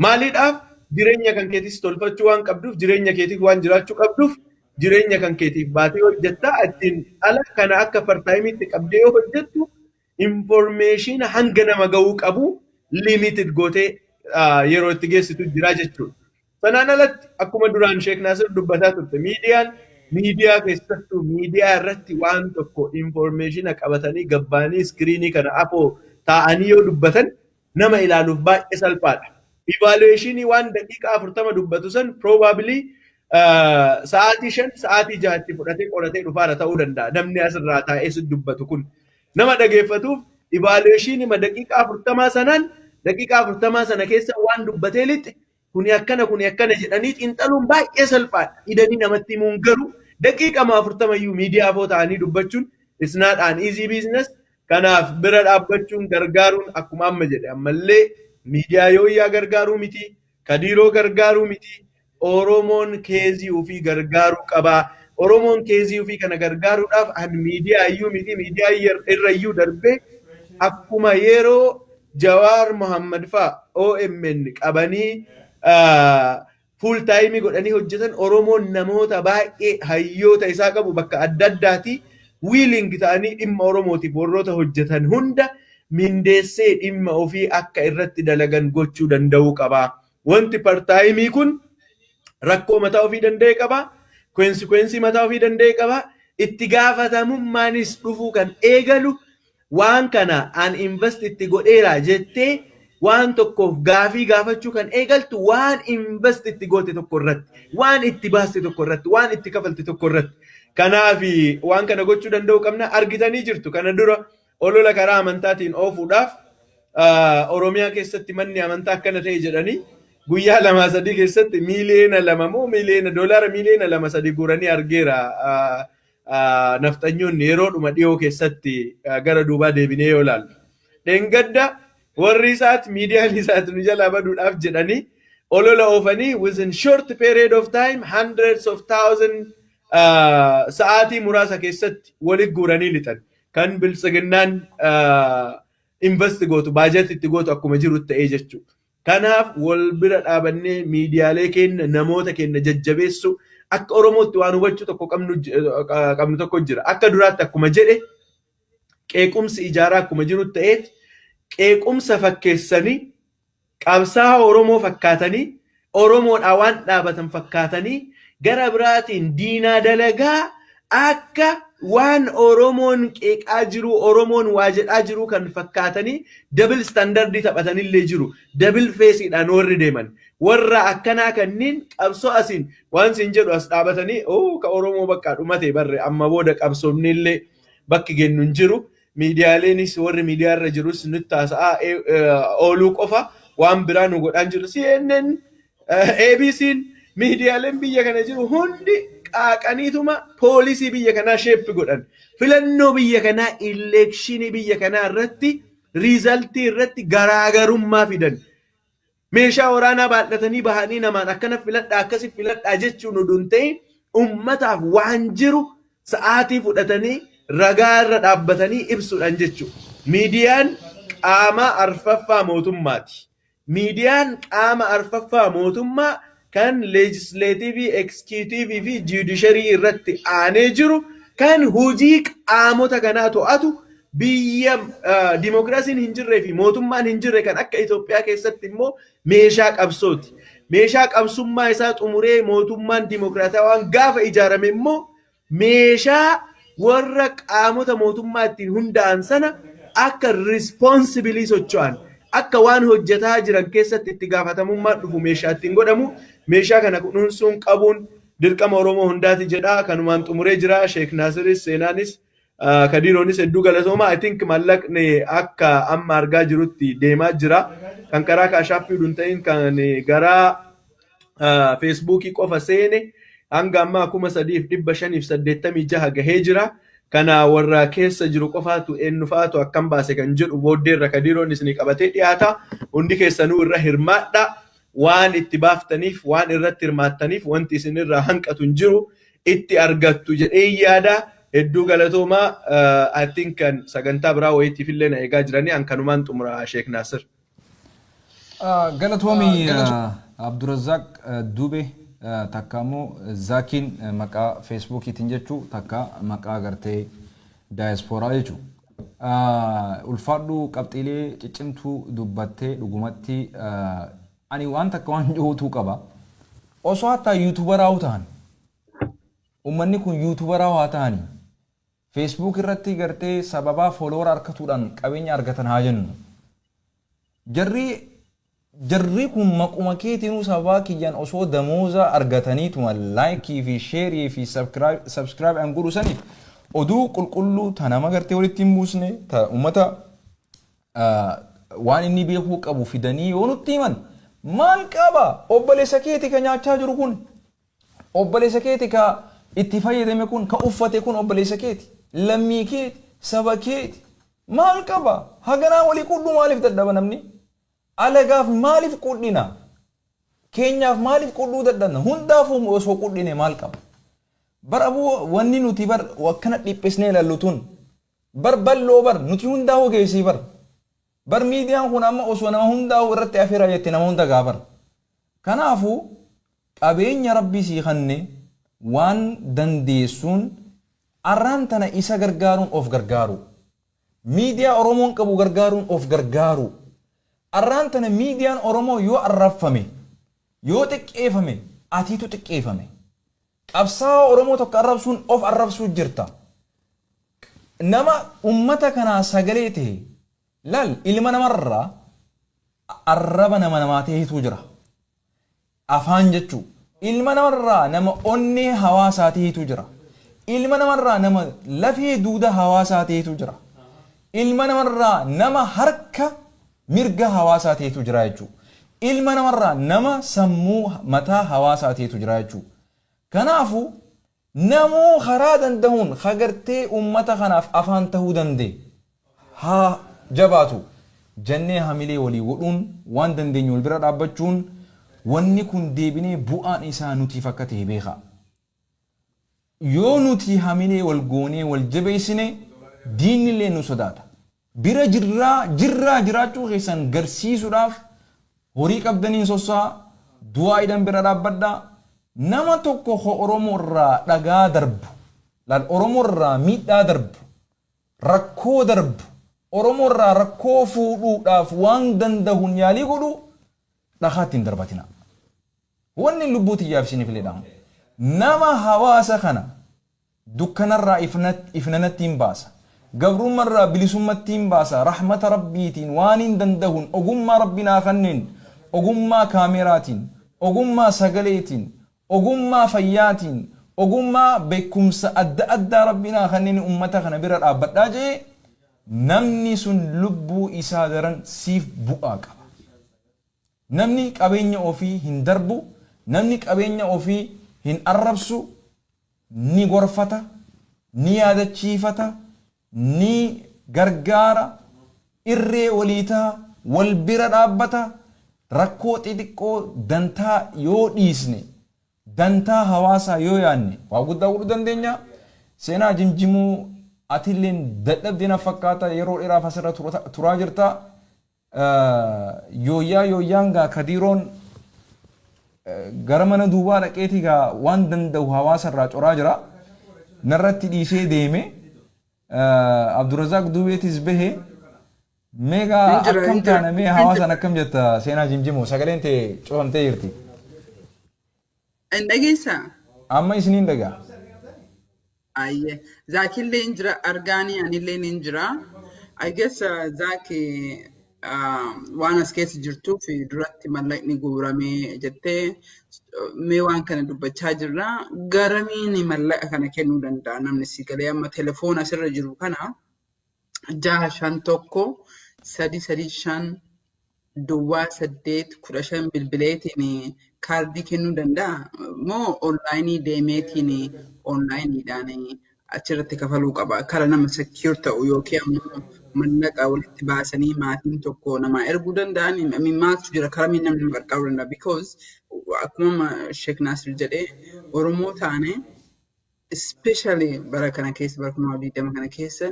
Maaliidhaaf jireenya kan keetiif tolfachuu waan qabduuf jireenya keetiif waan jiraachuu qabduuf jireenya kan keetiif baatee hojjettaa ittiin ala kana akka partaayimiitti qabdee yoo hojjettu information hanga nama ga'uu qabu limited gootee yeroo itti geessitu jira jechuudha. Sanaan alatti akkuma duraan Sheek Naasir dubbataa turte miidiyaa keessattuu miidiyaa irratti waan tokko information qabatanii gabbaanii iskiriinii kana afoo taa'anii yoo dubbatan nama ilaaluuf baay'ee salphaadha. Evaluationii waan daqiiqaa 40 dubbatu san probably sa'aatii 5 sa'aatii 6tti fudhatee qoratee dhufaara ta'uu danda'a. Namni asirraa taa'ee dubbatu kun nama dhageeffatuuf evaluationii ma daqiiqaa 40 sanaan daqiiqaa 40 sana keessa waan dubbatee lixxe kuni akkana jedhanii xiinxaluun baay'ee salphaadha. Idanii namatti himuun garuu daqiiqaa 40 iyyuu miidiyaa afoo ta'anii dubbachuun it's not an easy business. Kanaaf bira dhaabbachuun gargaaruun akkuma amma jedhe ammallee miidiyaa yooyyaa gargaaruu miti, Kadiiroo gargaaruu miti, Oromoon keezii ofii gargaaruu qabaa. Oromoon keezii ofii kana gargaaruudhaaf an miidiyaa iyyuu miti miidiyaa irra iyyuu darbee akkuma yeroo Jawaar Mohammad fa'a OMN qabanii full time godhanii hojjetan Oromoon namoota baay'ee hayyoota isaa qabu bakka adda addaati willing ta'anii dhimma Oromootiif warroota hojjetan hunda mindeessee dhimma ofii akka irratti dalagan gochuu danda'uu qaba. Wanti partaayimii kun rakkoo mataa ofii danda'e qaba. Konsekwensii mataa ofii danda'e qaba. Itti gaafatamummaanis dhufuu kan eegalu waan kana an invest itti godheera jettee waan tokkoof gaafii gaafachuu kan eegaltu waan invest itti goote tokko irratti, waan itti baaste tokko irratti, waan itti kafalte tokko irratti. Kanaaf waan kana gochuu danda'uu qabna. Argitanii jirtu kana dura olola karaa amantaatiin oofuudhaaf Oromiyaa keessatti manni amantaa akkana ta'e jedhanii guyyaa 2-3 keessatti miliyoona 2 moo doolaara miliyoona 2-3 guuranii argeera. Naftanyoonni yeroodhuma dhiyoo keessatti gara duubaa deebinee yoo ilaallu. Dheengadda warri isaati miidiyaan isaati nu jalaa baduudhaaf jedhanii olola oofanii within short period of time hundreds of thousands sa'aatii muraasa keessatti walitti guuranii lixan. Kan biltsiginnaan invest gootu baajet itti gootu akkuma jiru ta'ee jechuudha. Kanaaf wal bira dhaabannee miidiyaalee keenya namoota keenya jajjabeessu akka Oromootti waan hubachuu tokko qabnu tokko jira. Akka duraatti akkuma jedhe qeequmsi ijaaraa akkuma jiru ta'eeti qeequmsa fakkeessanii qabsaa'aa Oromoo fakkaatanii Oromoodhaa waan dhaabatan fakkaatanii gara biraatiin diinaa dalagaa akka waan Oromoon qeeqaa jiru Oromoon waa jedhaa jiru kan fakkaatanii double standardii taphatanillee jiru. Double faceidhaan warri deeman warra akkanaa kanniin qabsoo asiin waan sin jedhu as dhaabatanii ka Oromoo bakka dhumate barre amma booda qabsoomnillee bakki gennu hin jiru. Miidiyaaleenis warri miidiyaarra jirus nutti haasa'aa ooluu qofa waan biraa nu godhaan jiru. CNN, ABC'n miidiyaaleen biyya kana jiru hundi qaaqaniituma poolisii biyya kanaa sheeppi godhan. Filannoo biyya kanaa elekshinii biyya kanaa irratti riizaltii irratti garaagarummaa fidan. Meeshaa waraanaa baadhatanii bahanii namaan akkana filadhaa akkasi filadhaa jechuun oduun ta'e ummataaf waan jiru sa'aatii fudhatanii ragaa irra dhaabbatanii ibsuudhaan jechuudha. Miidiyaan qaama arfaffaa mootummaati. Miidiyaan qaama arfaffaa mootummaa kan leejislaatiivii, ekskiyutiivii fi judisharii irratti aanee jiru kan hojii qaamota kanaa to'atu biyya dimokiraasiin hin jirree fi mootummaan hin jirre kan akka Itoophiyaa keessatti immoo meeshaa qabsooti. Meeshaa qabsummaa isaa xumuree mootummaan dimokiraatawaan gaafa ijaarame immoo meeshaa warra qaamota mootummaa ittiin hundaa'an sana akka responsibilii socho'an akka waan hojjetaa jiran keessatti itti gaafatamummaan dhufu meeshaa ittiin godhamu meeshaa kana kunuunsuun qabuun dirqama Oromoo hundaati jedha. Kanumaan xumuree jira. Sheek Naasiris seenaanis Kadiiroonis hedduu galatooma. I think mallaqni akka amma argaa jirutti deemaa jira. Kan karaa kaashaappii hin ta'in kan gara feesbuukii qofa seene hanga amma 3,586 gahee jira. Kana warra keessa jiru qofaatu eenyufaatu akkam baase kan jedhu booddeerra Kadiiroonis ni qabatee dhiyaata. Hundi keessanuu irra hirmaadha. Waan itti baaftaniif waan irratti hirmaattaniif wanti isin irraa hanqatu hin jiru itti argattu jedhee yaada. Hedduu galatooma. I think kan sagantaa biraa wayitiif illee na eegaa jiranii hankanumaan xumura Sheek Naasir. Galatoomi Abdurazzaq Dube takka immoo Zaakiin maqaa feesbuukiitiin jechuu takka maqaa agartee daayispooraa jechuu. Ulfaadhu qabxiilee ciccimtuu dubbattee dhugumatti ani waan takka waan jiruutu qaba. Osoo hatta yuutuubaraa ta'an ummanni kun yuutuubaraa haa ta'ani feesbuuk irratti gartee sababaa fooloora harkatuudhaan qabeenya argatan haa jennu. Jarri kun maquma keetiinuu sababaa kiyyaan osoo damooza argataniituma laayikii fi sheerii fi sabskiraayib an godhu saniif oduu qulqulluu ta nama gartee walitti hin buusne ta ummata waan inni beekuu qabu fidanii yoo nutti himan maal qaba obboleessa keeti ka nyaachaa jiru kun obboleessa keeti ka itti fayyadame kun ka uffate kun obboleessa keeti lammii keeti saba keeti maal qaba haganaa walii qudhu maaliif dadhaba namni alagaaf maaliif qudhina keenyaaf maaliif qudhuu dadhabna hundaafuu osoo qudhine maal qaba barabuu wanni nuti bar akkana dhiphisnee lallutun bar balloo bar nuti hundaa ogeessii bar miidiyaan kun amma osoo nama hundaa irratti afeera jette nama hunda gaabar. Kanaafuu qabeenya rabbii sii kanne waan dandeessuun arraan tana isa gargaaruun of gargaaru. Miidiyaa Oromoon qabu gargaaruun of gargaaru. Arraan tana miidiyaan Oromoo yoo arrafame yoo xiqqeeffame atiitu xiqqeeffame. Qabsaa Oromoo tokko arrabsuun of arrabsuu jirta. Nama ummata kanaa sagalee ta'e lal ilma namarraa arraba namaa ta'etu jira. Afaan jechuu ilma namarraa nama onnee hawaasaa ta'etu jira. Ilma namarraa nama lafee duuda hawaasaa ta'etu jira. Ilma namarraa nama harka mirga hawaasaa ta'etu jira jechuu. Ilma namarraa nama sammuu mataa hawaasaa ta'etu jira jechuu. Kanaafuu namuu karaa danda'uun hagartee ummata kanaaf afaan ta'uu danda'e haa jabaatu jannee hamilee walii godhuun waan dandeenyu wal bira dhaabbachuun wanni kun deebinee bu'aan isaa nutiif akka ta'e beeka. Yoo nuti hamilee wal goonee wal jabeessine diinni illee nu sodaata. Bira jirraa jiraachuu keessan garsiisuudhaaf horii qabdaniin sossaa du'aa idan bira dhaabbadhaa. Nama tokko Oromoo irraa dhagaa darbu, Oromoo irraa miidhaa darbu, rakkoo darbu, Oromoo irraa rakkoo fuudhuudhaaf waan danda'uun yaalii godhu dhagaatti hin darbatina. Wanni lubbuu xiyyaaf isiniif illee dhamu. Nama hawaasa kana dukkanarraa ifnanatti hin baasa. Gabrummarraa bilisummatti hin baasa. Rahmata rabbiitiin waan hin danda'uun ogummaa rabbinaa kanneen ogummaa kaameraatiin, ogummaa sagaleetiin, ogummaa fayyaatiin, ogummaa beekumsa adda addaa rabbinaa kanneen ummata kana bira dhaabbadhaa jee namni sun lubbuu isaa daran siif bu'aa qaba. Namni qabeenya ofii hin darbu, namni qabeenya ofii hin arrabsu, ni gorfata, ni yaadachiifata, ni gargaara, irree waliitaa wal bira dhaabbata, rakkoo xixiqqoo dantaa yoo dhiisne, dantaa hawaasaa yoo yaanne waa guddaa godhuu dandeenya. Seenaa jimjimuu atilleen dadhabdina fakkaata yeroo dheeraaf asirra turaa jirta. Yooyyaan gaa Kadiroon gara mana duubaa dhaqeetii gaa waan danda'u hawaasa irraa coraa jira. Narratti dhiisee deeme Abdurrazaaq Duubeetis bahee meegaa akkam taana mee hawaasan akkam jetta seenaa jimjimoo sagaleen ta'e cufamtee jirti. Hin dhageessaa? Amma isiniin dhagaa. Ayyee. Zaakillee hin jira argaanii anillee hin jira. I guess Zaaki waan as keessa jirtuuf duratti mallaqni guuramee jettee mee waan kana dubbachaa jirra. Garamiin mallaqa kana kennuu danda'a namni si galee amma telefoona asirra jiru kana 651 335 duwwaa 815 bilbileetiin kaardii kennuu danda'a moo onlaayinii deemeetiin onlaayiniidhaan achirratti kafaluu qaba kara nama secure ta'u yookiin ammoo mallaqa walitti baasanii maatiin tokko namaa erguu danda'an maaltu jira karamiin namni qarqaaruu danda'a because akkuma Sheek Naasir jedhee Oromoo taane especially bara kana keessa bara 2020 kana keessa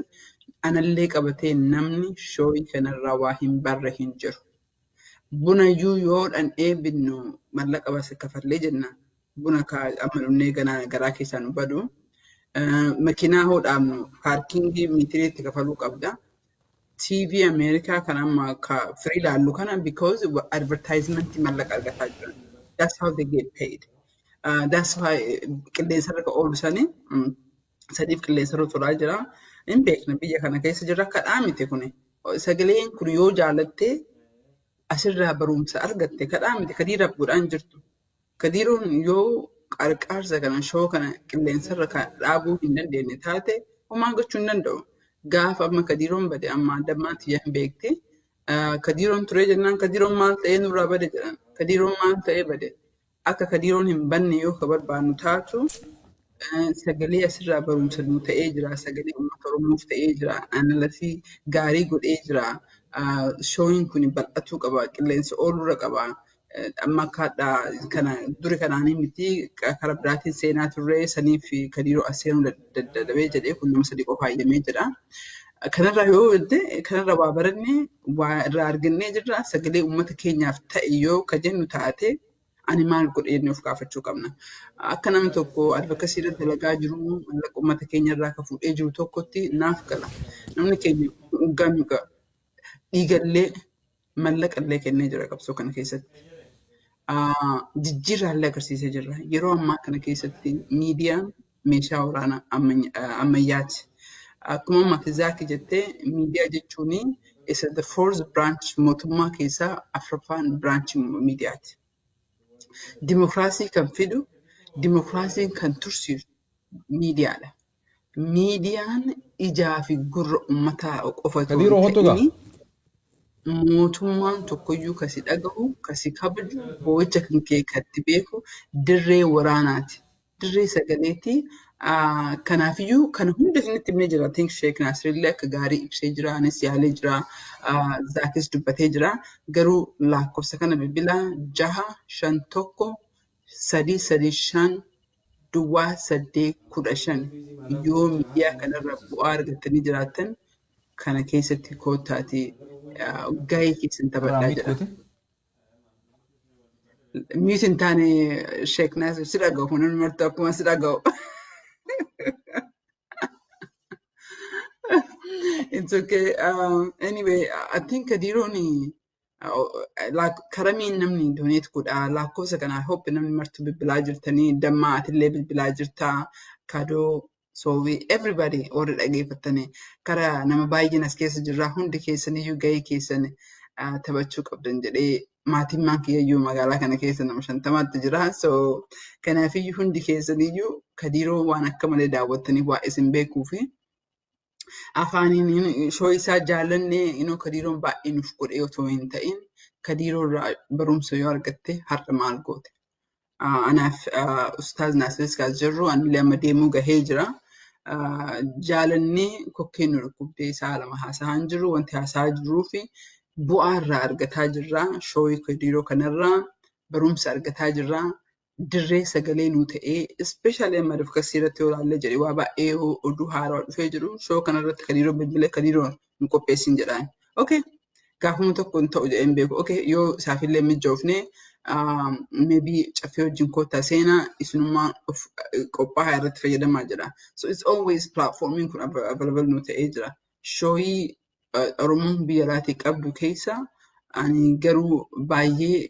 anallee qabatee namni shooyii kanarraa waa hin barre hin jiru. Buna iyyuu yoo dhandhee binnu mallaqa baase kafallee jenna. Buna amma dhunnee garaa keessaa nu badu. Makiinaa hodhaamnu paarkingii mitiriitti kafaluu qabda. TV Ameerikaa kan amma free laallu kana because advertisement mallaqa argataa jiran. That's how they get paid. That's why qilleensarra ka oolu sanii sadiif qilleensarra turaa jira. Hin beekna biyya kana keessa jirra kadhaa miti kuni. Sagaleen kun yoo jaalattee asirraa barumsa argatte kadhaa miti Kadiiraaf godhaan jirtu. Kadiiroon yoo qarqaarsa kana shoo kana qilleensarra dhaabuu hin dandeenye taate homaa gochuu hin danda'u. Gaafa amma Kadiiroon bade amma addammaatti hin beekte. Kadiiroon turee jennaan Kadiiroon maal ta'ee nurraa bade jedhan. Kadiiroon maal ta'ee bade. Akka Kadiiroon hin banne yoo ka barbaannu taatu sagalee asirraa barumsa nu ta'ee jira. Sagalee uummata Oromoof ta'ee jira. Analasii gaarii godhee jira. Shooyin kun bal'atuu qaba. Qilleensa oolurra qaba. Amma akkaadhaa kana duri kanaanii miti karaa biraatiin seenaa turree sanii fi Kadiiroo as seenuu dadhabee jedhee kun nama sadii qofa fayyamee jedha. Kanarraa yoo illee kanarra waa baranne waa irraa argannee jirra. Sagalee uummata keenyaaf ta'e yoo ka jennu taate ani maal godhee of gaafachuu qabna. Akka namni tokko advokasii irra dalagaa jiru mallaqa uummata keenya irraa ka fuudhee jiru tokkotti naaf gala. Namni keenya gamga dhiigallee mallaqallee kennee jira qabsoo kana keessatti. Jijjiirraallee agarsiisee jirra. Yeroo ammaa kana keessatti miidiyaan meeshaa waraanaa ammayyaati. Akkuma Mati Zaaki jettee miidiyaa jechuun isa the fourth branch mootummaa keessaa afraffaan branch miidiyaati. Dimokiraasii kan fidu, dimokiraasiin kan tursiisu miidiyaadha. Miidiyaan ijaa fi gurra uummataa qofa ta'anii mootummaan tokkoyyuu kasi dhagahu, kasi kabaju, boo'icha kan kee katti beeku dirree waraanaati. Dirree sagaleetii kanaafiyyuu kana hunda isinitti himee jira. Think Sheek Naasirillee akka gaarii ibsee jira, anis yaalee jira, Zaakis dubbatee jira. Garuu lakkoofsa kana bilbilaa 651 335 duwwaa 815 yoo miidiyaa kanarra bu'aa argattanii jiraattan kana keessatti kootaati gahee keessan taphadhaa jedha. Miitiin taane Sheek Naasir si dhaga'u, hundi martuu akkuma si dhaga'u. It's okay. Anyway, I think Kadiroon karamiin namni doneet godha. Lakkoofsa kana I hope namni martuu bilbilaa jirtanii dammaa atillee bilbilaa jirtaa kadoo so everybody warri dhageeffatanii karaa nama baay'een as keessa jirraa hundi keessaniyyuu gahee keessan taphachuu qabdan jedhee maatiin maan kiyyayyuu magaalaa kana keessa nama 50 jira. So kanaafiyyuu hundi keessaniyyuu Kadiiroo waan akka malee daawwattanii waa isin beekuu fi afaaniin shoo isaa jaallannee Kadiiroon baay'ee nuuf godhee otoo hin ta'in Kadiiroo irraa barumsa yoo argatte har'a maal goote. Anaaf Ustaaz Naasiris kaas jirru anillee amma deemuu gahee jira. Jaalannee kokkeen nu dhukkubdee isaa lama haasa'aa hin jiru. Wanti haasa'aa jirruu fi bu'aa irraa argataa jirra. Shooyii Kadiiroo kanarraa barumsa argataa jirra. Dirree sagalee nu ta'ee ispeeshaalee amma advocacy irratti yoo ilaalle jedhee waa baay'ee oduu haaraa dhufee jiru. Shoo kanarratti Kadiiroo bilbilee Kadiiroo nu qopheessin jedhaan. Okay. Gaafuma tokko hin ta'u jedheen beeku. Okay. Yoo isaafillee mijoofnee maybe caffee wajjin koottaa seenaa isinummaa qophaa'aa irratti fayyadamaa jira. So it's always platformiin kun available nu ta'ee jira. Shooyii Oromoon biyya alaatii qabdu keessa ani garuu baay'ee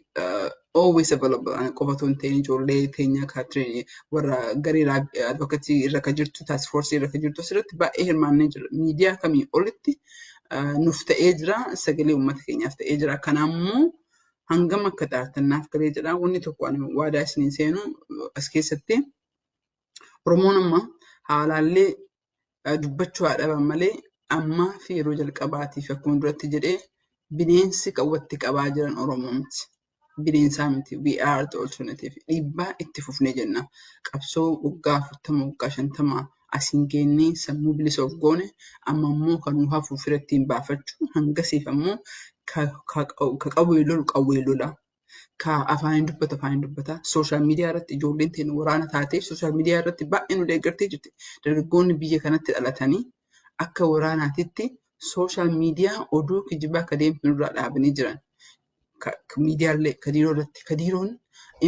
always available. Ani qofatu hin ta'in ijoollee teenya Kaatiriin warra garee advocacy irra ka jirtu task force irra ka jirtu asirratti baay'ee hirmaannee jira. Miidiyaa kamii olitti nuuf ta'ee jira. Sagalee uummata keenyaaf ta'ee jira. Kanaammoo hangam akka xaartannaaf galee jedha. Wanni tokko ani waadaa isiniin seenu as keessatti Oromoon amma haalaallee dubbachuu dhaban malee ammaa fi yeroo jalqabaatiif akkuma duratti jedhee bineensi qawwatti qabaa jiran Oromoo miti. Bineensaa miti. We are the alternative. Dhiibbaa itti fufnee jenna. Qabsoo waggaa 40 waggaa 50 asiin geennee sammuu bilisa of goone amma immoo kan nu hafu firattiin baafachuu hangasiif ammoo ka qawwee lolu qawwee lola. Ka afaaniin dubbata afaaniin dubbata. Sooshaal miidiyaa irratti ijoolleen teenya waraana taateef sooshaal miidiyaa irratti baay'ee nu deeggartee jirti. Dargaggoonni biyya kanatti dhalatanii akka waraanaatitti sooshaal miidiyaa oduu kijibaa akka deemtu nurraa dhaabanii jiran. Miidiyaalee Kadiiroo irratti Kadiiroon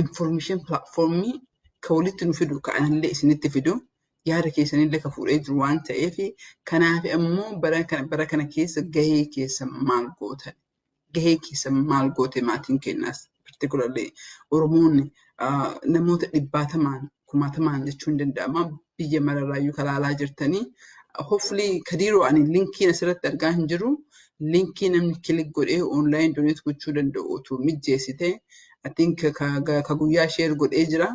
information platformii ka walitti nu fidu ka anallee isinitti fidu yaada keessanillee ka fuudhee jiru waan ta'eef kanaaf ammoo bara kana keessa gahee keessa maal gootan gahee keessa maal goote maatiin kennaas particularly Oromoonni namoota 100,000 jechuun danda'ama biyya mararraayyuu kalaalaa jirtanii hopefully Kadiiroo ani linkiin asirratti argaa hin jiru. Linkii namni kilik godhee online donate gochuu danda'u utuu mijeessite I think ka guyyaa share godhee jira.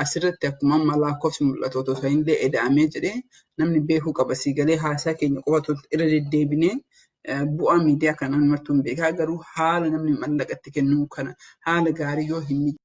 Asirratti akkuma amma lakkoofsi mul'atu otoo illee eda'amee jedhee namni beekuu qaba. Siigalee haasaa keenya qofatu irra deddeebinee bu'aa miidiyaa kanaan martuu hin beekaa garuu haala namni mallaqatti kennuu kana haala gaarii yoo hin